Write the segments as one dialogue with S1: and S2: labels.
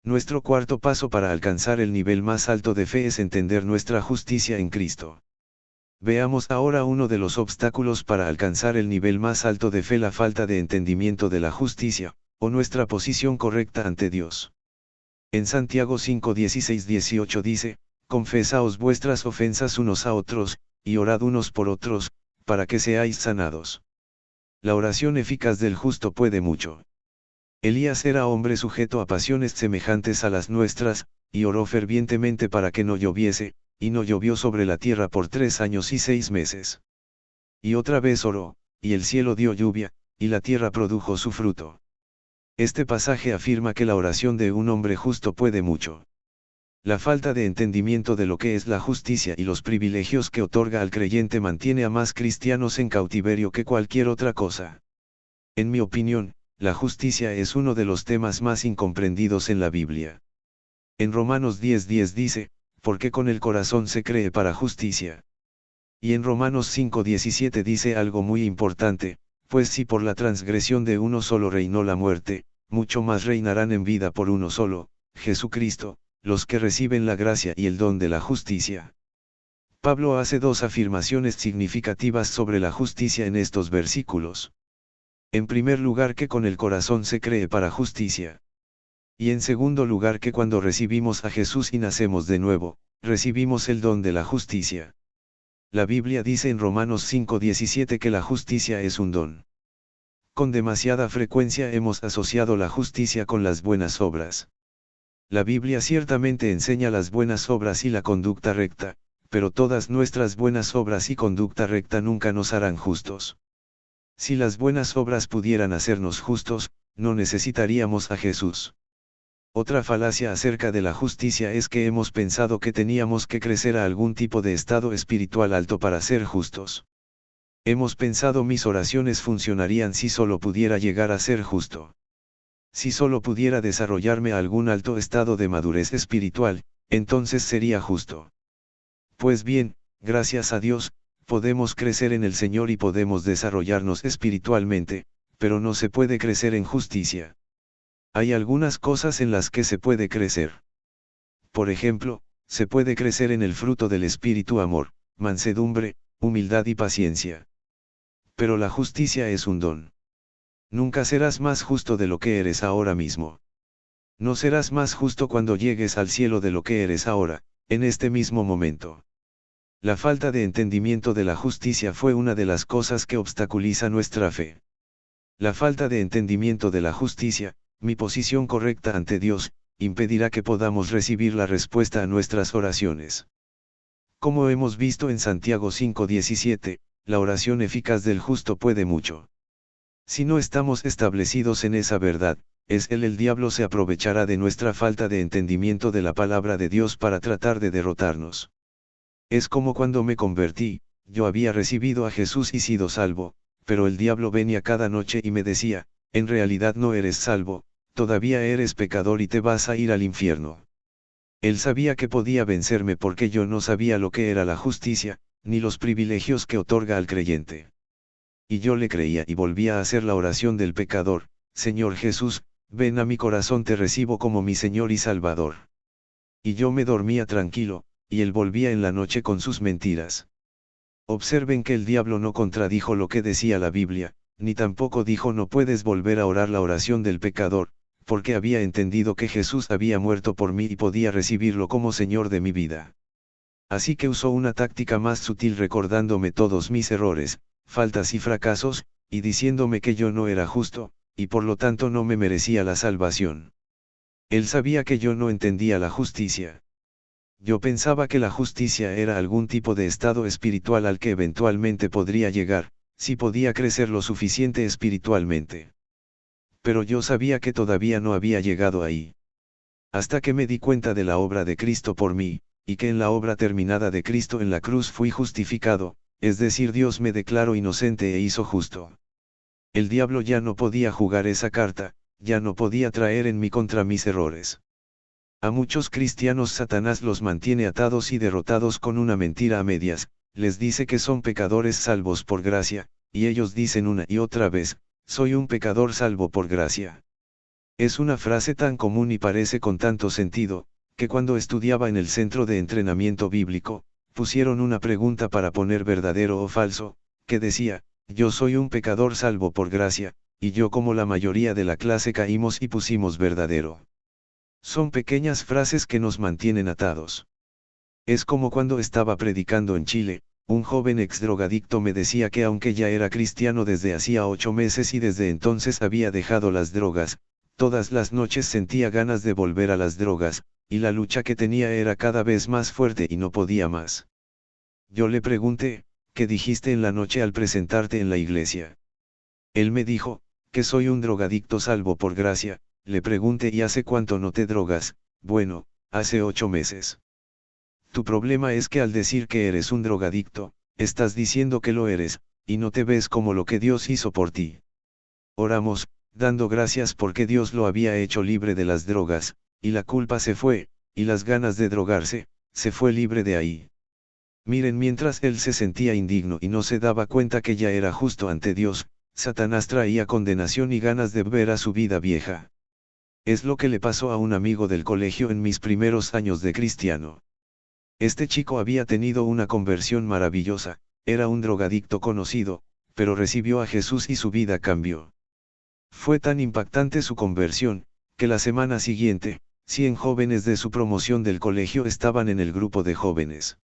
S1: Nuestro cuarto paso para alcanzar el nivel más alto de fe es entender nuestra justicia en Cristo. Veamos ahora uno de los obstáculos para alcanzar el nivel más alto de fe: la falta de entendimiento de la justicia, o nuestra posición correcta ante Dios. En Santiago 5:16-18 dice: confesaos vuestras ofensas unos a otros, y orad unos por otros, para que seáis sanados. La oración eficaz del justo puede mucho. Elías era hombre sujeto a pasiones semejantes a las nuestras, y oró fervientemente para que no lloviese, y no llovió sobre la tierra por 3 años y 6 meses. Y otra vez oró, y el cielo dio lluvia, y la tierra produjo su fruto. Este pasaje afirma que la oración de un hombre justo puede mucho. La falta de entendimiento de lo que es la justicia y los privilegios que otorga al creyente mantiene a más cristianos en cautiverio que cualquier otra cosa. En mi opinión, la justicia es uno de los temas más incomprendidos en la Biblia. En Romanos 10:10 dice: porque con el corazón se cree para justicia. Y en Romanos 5:17 dice algo muy importante: pues si por la transgresión de uno solo reinó la muerte, mucho más reinarán en vida por uno solo, Jesucristo, los que reciben la gracia y el don de la justicia. Pablo hace dos afirmaciones significativas sobre la justicia en estos versículos. En primer lugar, que con el corazón se cree para justicia. Y en segundo lugar, que cuando recibimos a Jesús y nacemos de nuevo, recibimos el don de la justicia. La Biblia dice en Romanos 5:17 que la justicia es un don. Con demasiada frecuencia hemos asociado la justicia con las buenas obras. La Biblia ciertamente enseña las buenas obras y la conducta recta, pero todas nuestras buenas obras y conducta recta nunca nos harán justos. Si las buenas obras pudieran hacernos justos, no necesitaríamos a Jesús. Otra falacia acerca de la justicia es que hemos pensado que teníamos que crecer a algún tipo de estado espiritual alto para ser justos. Hemos pensado: mis oraciones funcionarían si solo pudiera llegar a ser justo. Si solo pudiera desarrollarme a algún alto estado de madurez espiritual, entonces sería justo. Pues bien, gracias a Dios, podemos crecer en el Señor y podemos desarrollarnos espiritualmente, pero no se puede crecer en justicia. Hay algunas cosas en las que se puede crecer. Por ejemplo, se puede crecer en el fruto del Espíritu: amor, mansedumbre, humildad y paciencia. Pero la justicia es un don. Nunca serás más justo de lo que eres ahora mismo. No serás más justo cuando llegues al cielo de lo que eres ahora, en este mismo momento. La falta de entendimiento de la justicia fue una de las cosas que obstaculiza nuestra fe. La falta de entendimiento de la justicia, mi posición correcta ante Dios, impedirá que podamos recibir la respuesta a nuestras oraciones. Como hemos visto en Santiago 5:17, la oración eficaz del justo puede mucho. Si no estamos establecidos en esa verdad, el diablo se aprovechará de nuestra falta de entendimiento de la palabra de Dios para tratar de derrotarnos. Es como cuando me convertí: yo había recibido a Jesús y sido salvo, pero el diablo venía cada noche y me decía: en realidad no eres salvo, todavía eres pecador y te vas a ir al infierno. Él sabía que podía vencerme porque yo no sabía lo que era la justicia, ni los privilegios que otorga al creyente. Y yo le creía y volvía a hacer la oración del pecador: Señor Jesús, ven a mi corazón, te recibo como mi Señor y Salvador. Y yo me dormía tranquilo, y él volvía en la noche con sus mentiras. Observen que el diablo no contradijo lo que decía la Biblia, ni tampoco dijo: no puedes volver a orar la oración del pecador, porque había entendido que Jesús había muerto por mí y podía recibirlo como Señor de mi vida. Así que usó una táctica más sutil, recordándome todos mis errores, faltas y fracasos, y diciéndome que yo no era justo, y por lo tanto no me merecía la salvación. Él sabía que yo no entendía la justicia. Yo pensaba que la justicia era algún tipo de estado espiritual al que eventualmente podría llegar, si podía crecer lo suficiente espiritualmente. Pero yo sabía que todavía no había llegado ahí. Hasta que me di cuenta de la obra de Cristo por mí, y que en la obra terminada de Cristo en la cruz fui justificado, es decir, Dios me declaró inocente e hizo justo. El diablo ya no podía jugar esa carta, ya no podía traer en mi contra mis errores. A muchos cristianos Satanás los mantiene atados y derrotados con una mentira a medias: les dice que son pecadores salvos por gracia, y ellos dicen una y otra vez: soy un pecador salvo por gracia. Es una frase tan común y parece con tanto sentido, que cuando estudiaba en el Centro de Entrenamiento Bíblico, pusieron una pregunta para poner verdadero o falso, que decía, yo soy un pecador salvo por gracia, y yo como la mayoría de la clase caímos y pusimos verdadero. Son pequeñas frases que nos mantienen atados. Es como cuando estaba predicando en Chile, un joven ex drogadicto me decía que aunque ya era cristiano desde hacía 8 meses y desde entonces había dejado las drogas, todas las noches sentía ganas de volver a las drogas, y la lucha que tenía era cada vez más fuerte y no podía más. Yo le pregunté, ¿qué dijiste en la noche al presentarte en la iglesia? Él me dijo, que soy un drogadicto salvo por gracia. Le pregunté, ¿y hace cuánto no te drogas? Bueno, hace 8 meses. Tu problema es que al decir que eres un drogadicto, estás diciendo que lo eres, y no te ves como lo que Dios hizo por ti. Oramos, dando gracias porque Dios lo había hecho libre de las drogas, y la culpa se fue, y las ganas de drogarse, se fue libre de ahí. Miren, mientras él se sentía indigno y no se daba cuenta que ya era justo ante Dios, Satanás traía condenación y ganas de volver a su vida vieja. Es lo que le pasó a un amigo del colegio en mis primeros años de cristiano. Este chico había tenido una conversión maravillosa, era un drogadicto conocido, pero recibió a Jesús y su vida cambió. Fue tan impactante su conversión, que la semana siguiente, 100 jóvenes de su promoción del colegio estaban en el grupo de jóvenes.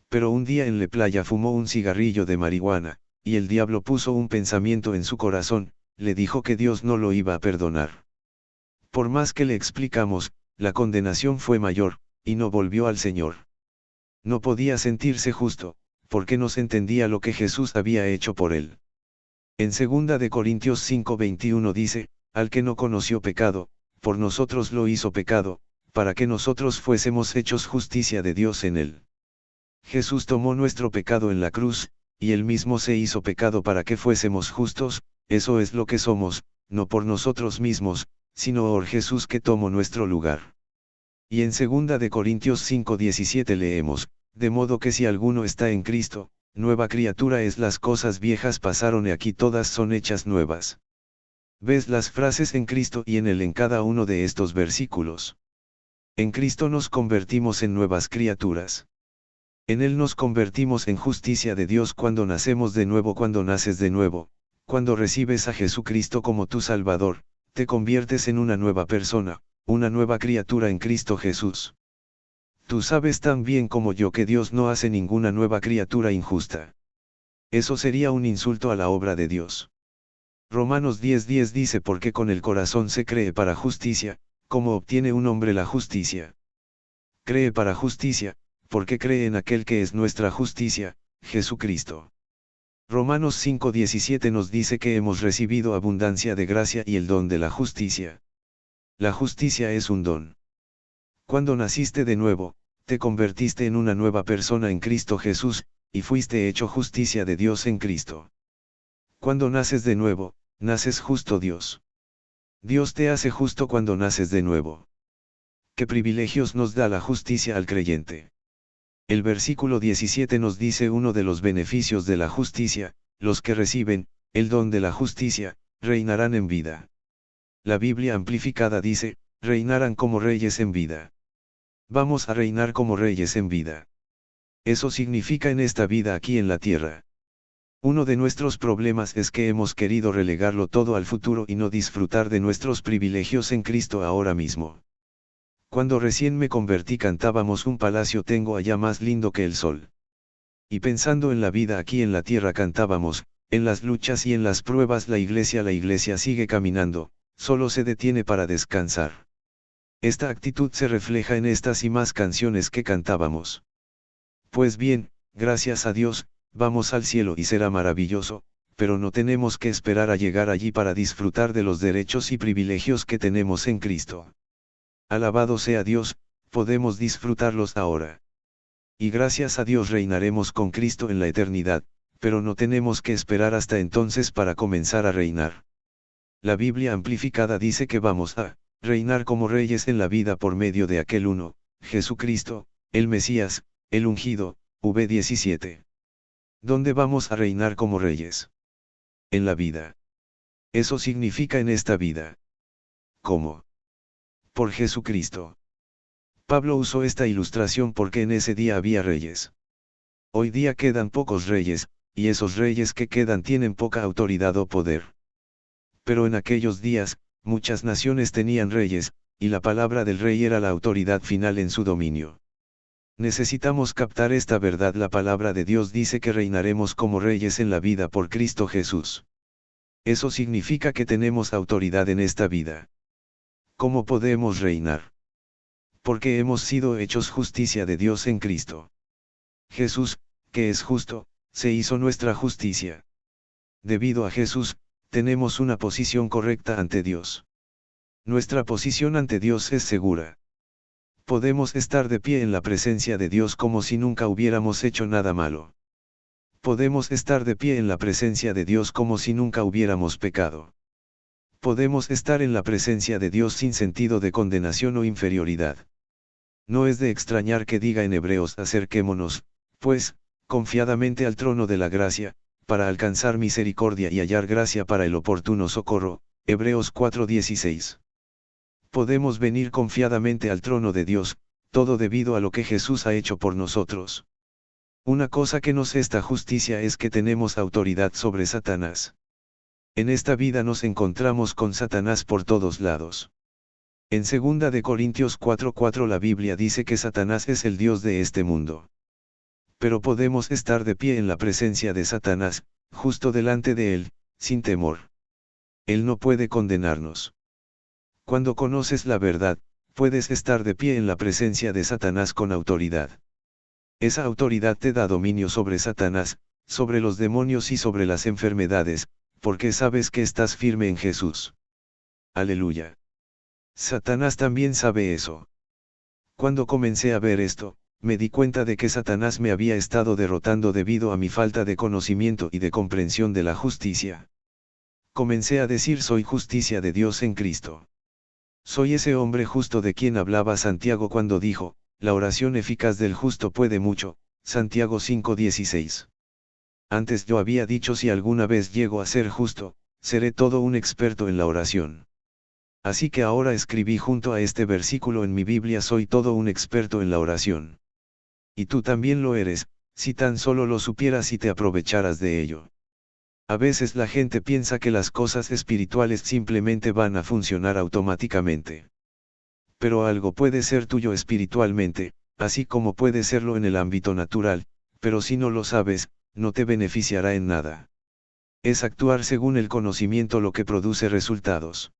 S1: Pero un día en la playa fumó un cigarrillo de marihuana, y el diablo puso un pensamiento en su corazón, le dijo que Dios no lo iba a perdonar. Por más que le explicamos, la condenación fue mayor, y no volvió al Señor. No podía sentirse justo, porque no se entendía lo que Jesús había hecho por él. En 2 de Corintios 5:21 dice, al que no conoció pecado, por nosotros lo hizo pecado, para que nosotros fuésemos hechos justicia de Dios en él. Jesús tomó nuestro pecado en la cruz, y él mismo se hizo pecado para que fuésemos justos, eso es lo que somos, no por nosotros mismos, sino por Jesús que tomó nuestro lugar. Y en 2 de Corintios 5:17 leemos, de modo que si alguno está en Cristo, nueva criatura es, las cosas viejas pasaron y aquí todas son hechas nuevas. ¿Ves las frases en Cristo y en él en cada uno de estos versículos? En Cristo nos convertimos en nuevas criaturas. En él nos convertimos en justicia de Dios cuando nacemos de nuevo. Cuando naces de nuevo, cuando recibes a Jesucristo como tu Salvador, te conviertes en una nueva persona, una nueva criatura en Cristo Jesús. Tú sabes tan bien como yo que Dios no hace ninguna nueva criatura injusta. Eso sería un insulto a la obra de Dios. Romanos 10:10 dice, porque con el corazón se cree para justicia, ¿cómo obtiene un hombre la justicia? Cree para justicia, porque cree en aquel que es nuestra justicia, Jesucristo. Romanos 5:17 nos dice que hemos recibido abundancia de gracia y el don de la justicia. La justicia es un don. Cuando naciste de nuevo, te convertiste en una nueva persona en Cristo Jesús, y fuiste hecho justicia de Dios en Cristo. Cuando naces de nuevo, naces justo Dios. Dios te hace justo cuando naces de nuevo. ¿Qué privilegios nos da la justicia al creyente? El versículo 17 nos dice uno de los beneficios de la justicia, los que reciben el don de la justicia, reinarán en vida. La Biblia amplificada dice, reinarán como reyes en vida. Vamos a reinar como reyes en vida. Eso significa en esta vida aquí en la tierra. Uno de nuestros problemas es que hemos querido relegarlo todo al futuro y no disfrutar de nuestros privilegios en Cristo ahora mismo. Cuando recién me convertí cantábamos, un palacio tengo allá más lindo que el sol. Y pensando en la vida aquí en la tierra cantábamos, en las luchas y en las pruebas la iglesia sigue caminando, solo se detiene para descansar. Esta actitud se refleja en estas y más canciones que cantábamos. Pues bien, gracias a Dios, vamos al cielo y será maravilloso, pero no tenemos que esperar a llegar allí para disfrutar de los derechos y privilegios que tenemos en Cristo. Alabado sea Dios, podemos disfrutarlos ahora. Y gracias a Dios reinaremos con Cristo en la eternidad, pero no tenemos que esperar hasta entonces para comenzar a reinar. La Biblia amplificada dice que vamos a reinar como reyes en la vida por medio de aquel uno, Jesucristo, el Mesías, el ungido, v17. ¿Dónde vamos a reinar como reyes? En la vida. Eso significa en esta vida. ¿cómo? Por Jesucristo. Pablo usó esta ilustración porque en ese día había reyes. Hoy día quedan pocos reyes, y esos reyes que quedan tienen poca autoridad o poder. Pero en aquellos días, muchas naciones tenían reyes, y la palabra del rey era la autoridad final en su dominio. Necesitamos captar esta verdad. La palabra de Dios dice que reinaremos como reyes en la vida por Cristo Jesús. Eso significa que tenemos autoridad en esta vida. ¿Cómo podemos reinar? Porque hemos sido hechos justicia de Dios en Cristo. Jesús, que es justo, se hizo nuestra justicia. Debido a Jesús, tenemos una posición correcta ante Dios. Nuestra posición ante Dios es segura. Podemos estar de pie en la presencia de Dios como si nunca hubiéramos hecho nada malo. Podemos estar de pie en la presencia de Dios como si nunca hubiéramos pecado. Podemos estar en la presencia de Dios sin sentido de condenación o inferioridad. No es de extrañar que diga en Hebreos: acerquémonos, pues, confiadamente al trono de la gracia, para alcanzar misericordia y hallar gracia para el oportuno socorro. Hebreos 4:16. Podemos venir confiadamente al trono de Dios, todo debido a lo que Jesús ha hecho por nosotros. Una cosa que nos esta justicia es que tenemos autoridad sobre Satanás. En esta vida nos encontramos con Satanás por todos lados. En 2 de Corintios 4:4 la Biblia dice que Satanás es el dios de este mundo. Pero podemos estar de pie en la presencia de Satanás, justo delante de él, sin temor. Él no puede condenarnos. Cuando conoces la verdad, puedes estar de pie en la presencia de Satanás con autoridad. Esa autoridad te da dominio sobre Satanás, sobre los demonios y sobre las enfermedades, porque sabes que estás firme en Jesús. Aleluya. Satanás también sabe eso. Cuando comencé a ver esto, me di cuenta de que Satanás me había estado derrotando debido a mi falta de conocimiento y de comprensión de la justicia. Comencé a decir: soy justicia de Dios en Cristo. Soy ese hombre justo de quien hablaba Santiago cuando dijo: la oración eficaz del justo puede mucho. Santiago 5:16. Antes yo había dicho: si alguna vez llego a ser justo, seré todo un experto en la oración. Así que ahora escribí junto a este versículo en mi Biblia: soy todo un experto en la oración. Y tú también lo eres, si tan solo lo supieras y te aprovecharas de ello. A veces la gente piensa que las cosas espirituales simplemente van a funcionar automáticamente. Pero algo puede ser tuyo espiritualmente, así como puede serlo en el ámbito natural, pero si no lo sabes, no te beneficiará en nada. Es actuar según el conocimiento lo que produce resultados.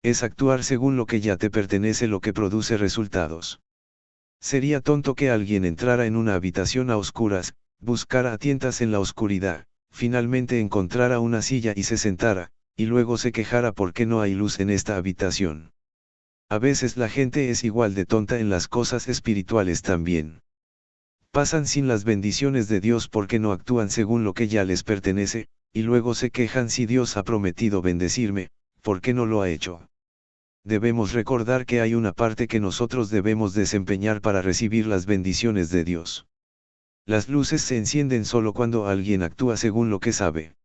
S1: Es actuar según lo que ya te pertenece lo que produce resultados. Sería tonto que alguien entrara en una habitación a oscuras, buscara a tientas en la oscuridad, finalmente encontrara una silla y se sentara, y luego se quejara porque no hay luz en esta habitación. A veces la gente es igual de tonta en las cosas espirituales también. Pasan sin las bendiciones de Dios porque no actúan según lo que ya les pertenece, y luego se quejan: si Dios ha prometido bendecirme, ¿por qué no lo ha hecho? Debemos recordar que hay una parte que nosotros debemos desempeñar para recibir las bendiciones de Dios. Las luces se encienden solo cuando alguien actúa según lo que sabe.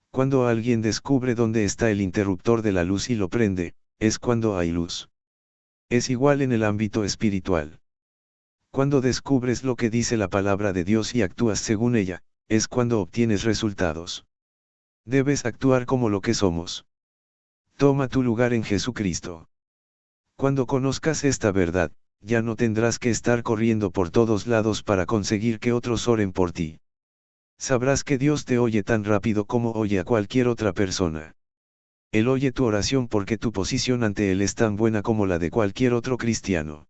S1: Cuando alguien descubre dónde está el interruptor de la luz y lo prende, es cuando hay luz. Es igual en el ámbito espiritual. Cuando descubres lo que dice la palabra de Dios y actúas según ella, es cuando obtienes resultados. Debes actuar como lo que somos. Toma tu lugar en Jesucristo. Cuando conozcas esta verdad, ya no tendrás que estar corriendo por todos lados para conseguir que otros oren por ti. Sabrás que Dios te oye tan rápido como oye a cualquier otra persona. Él oye tu oración porque tu posición ante Él es tan buena como la de cualquier otro cristiano.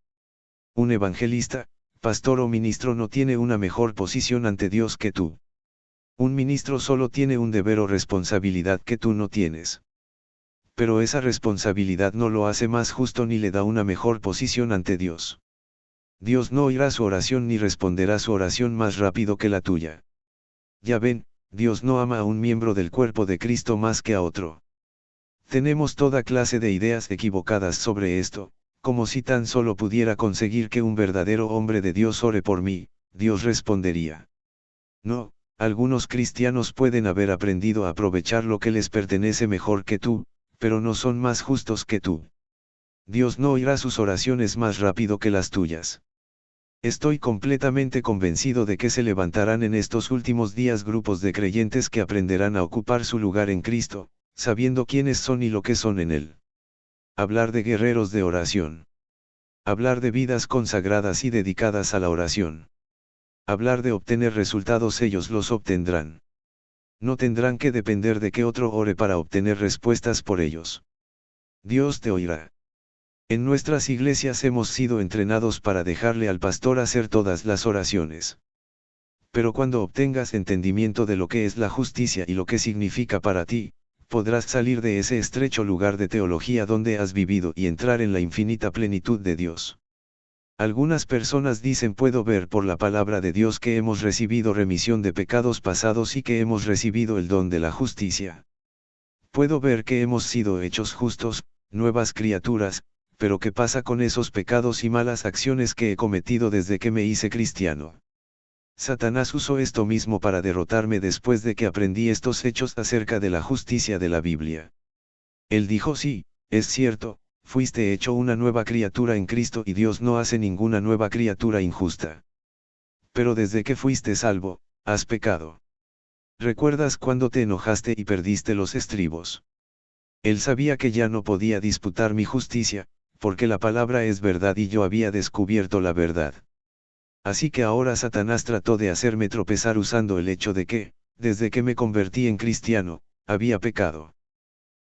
S1: Un evangelista, pastor o ministro no tiene una mejor posición ante Dios que tú. Un ministro solo tiene un deber o responsabilidad que tú no tienes. Pero esa responsabilidad no lo hace más justo ni le da una mejor posición ante Dios. Dios no oirá su oración ni responderá su oración más rápido que la tuya. Ya ven, Dios no ama a un miembro del cuerpo de Cristo más que a otro. Tenemos toda clase de ideas equivocadas sobre esto, como si tan solo pudiera conseguir que un verdadero hombre de Dios ore por mí, Dios respondería. No, algunos cristianos pueden haber aprendido a aprovechar lo que les pertenece mejor que tú, pero no son más justos que tú. Dios no oirá sus oraciones más rápido que las tuyas. Estoy completamente convencido de que se levantarán en estos últimos días grupos de creyentes que aprenderán a ocupar su lugar en Cristo, sabiendo quiénes son y lo que son en Él. Hablar de guerreros de oración. Hablar de vidas consagradas y dedicadas a la oración. Hablar de obtener resultados, ellos los obtendrán. No tendrán que depender de que otro ore para obtener respuestas por ellos. Dios te oirá. En nuestras iglesias hemos sido entrenados para dejarle al pastor hacer todas las oraciones. Pero cuando obtengas entendimiento de lo que es la justicia y lo que significa para ti, podrás salir de ese estrecho lugar de teología donde has vivido y entrar en la infinita plenitud de Dios. Algunas personas dicen: puedo ver por la palabra de Dios que hemos recibido remisión de pecados pasados y que hemos recibido el don de la justicia. Puedo ver que hemos sido hechos justos, nuevas criaturas, pero ¿qué pasa con esos pecados y malas acciones que he cometido desde que me hice cristiano? Satanás usó esto mismo para derrotarme después de que aprendí estos hechos acerca de la justicia de la Biblia. Él dijo: sí, es cierto, fuiste hecho una nueva criatura en Cristo y Dios no hace ninguna nueva criatura injusta. Pero desde que fuiste salvo, has pecado. ¿Recuerdas cuando te enojaste y perdiste los estribos? Él sabía que ya no podía disputar mi justicia, porque la palabra es verdad y yo había descubierto la verdad. Así que ahora Satanás trató de hacerme tropezar usando el hecho de que, desde que me convertí en cristiano, había pecado.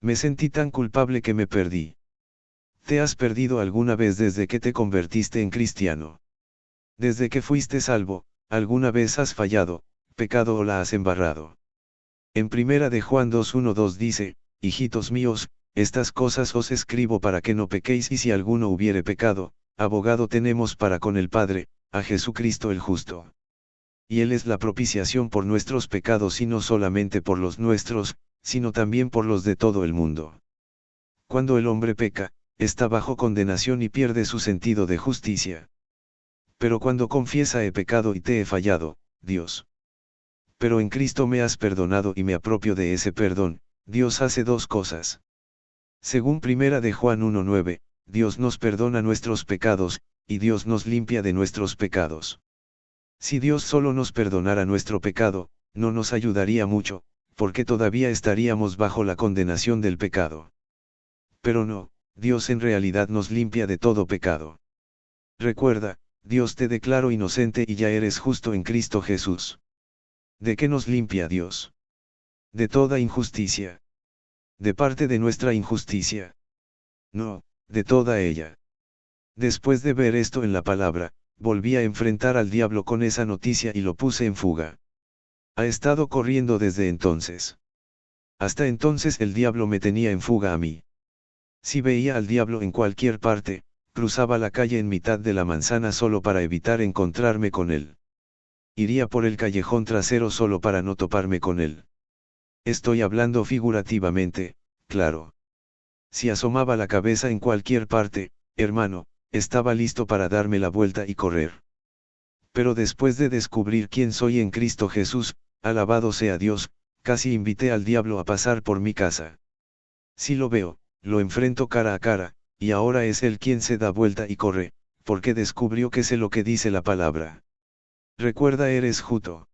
S1: Me sentí tan culpable que me perdí. ¿Te has perdido alguna vez desde que te convertiste en cristiano? Desde que fuiste salvo, ¿alguna vez has fallado, pecado o la has embarrado? En 1 de Juan 2:1-2 dice: hijitos míos, estas cosas os escribo para que no pequéis, y si alguno hubiere pecado, abogado tenemos para con el Padre, a Jesucristo el justo. Y Él es la propiciación por nuestros pecados, y no solamente por los nuestros, sino también por los de todo el mundo. Cuando el hombre peca, está bajo condenación y pierde su sentido de justicia. Pero cuando confiesa: he pecado y te he fallado, Dios. Pero en Cristo me has perdonado y me apropio de ese perdón. Dios hace dos cosas. Según 1 de Juan 1:9, Dios nos perdona nuestros pecados, y Dios nos limpia de nuestros pecados. Si Dios solo nos perdonara nuestro pecado, no nos ayudaría mucho, porque todavía estaríamos bajo la condenación del pecado. Pero no, Dios en realidad nos limpia de todo pecado. Recuerda, Dios te declaró inocente y ya eres justo en Cristo Jesús. ¿De qué nos limpia Dios? De toda injusticia. ¿De parte de nuestra injusticia? No, de toda ella. Después de ver esto en la palabra, volví a enfrentar al diablo con esa noticia y lo puse en fuga. Ha estado corriendo desde entonces. Hasta entonces el diablo me tenía en fuga a mí. Si veía al diablo en cualquier parte, cruzaba la calle en mitad de la manzana solo para evitar encontrarme con él. Iría por el callejón trasero solo para no toparme con él. Estoy hablando figurativamente, claro. Si asomaba la cabeza en cualquier parte, hermano, estaba listo para darme la vuelta y correr. Pero después de descubrir quién soy en Cristo Jesús, alabado sea Dios, casi invité al diablo a pasar por mi casa. Si lo veo, lo enfrento cara a cara, y ahora es él quien se da vuelta y corre, porque descubrió que sé lo que dice la palabra. Recuerda, eres justo.